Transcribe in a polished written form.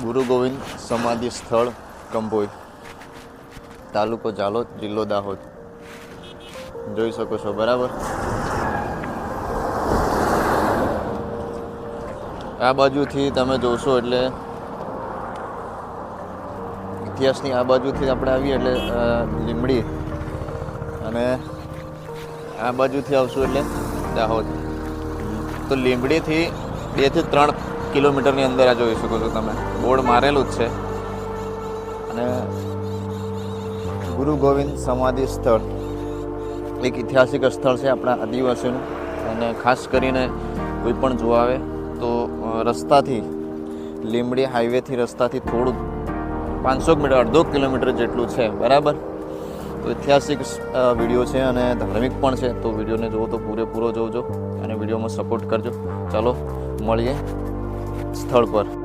ગુરુ ગોવિંદ સમાધિ સ્થળ કંભોઈ, તાલુકો ઝાલોદ, જિલ્લો દાહોદ. જોઈ શકો છો બરાબર. આ બાજુથી તમે જોશો એટલે ઇતિહાસની આ બાજુથી આપણે આવીએ એટલે લીંબડી, અને આ બાજુથી આવશું એટલે દાહોદ. તો લીંબડીથી 2 થી 3 કિલોમીટરની અંદર આ જોઈ શકો છો તમે, બોર્ડ મારેલું જ છે. અને ગુરુ ગોવિંદ સમાધિ સ્થળ એક ઐતિહાસિક સ્થળ છે આપણા આદિવાસીનું. અને ખાસ કરીને કોઈ પણ જોવા આવે તો રસ્તાથી, લીંબડી હાઈવેથી રસ્તાથી થોડું 500 મીટર, 1.5 કિલોમીટર જેટલું છે બરાબર. તો ઐતિહાસિક વિડીયો છે અને ધાર્મિક પણ છે. તો વિડીયોને જોવો તો પૂરેપૂરો જોજો અને વિડીયોમાં સપોર્ટ કરજો. ચાલો મળીએ સ્થળ પર.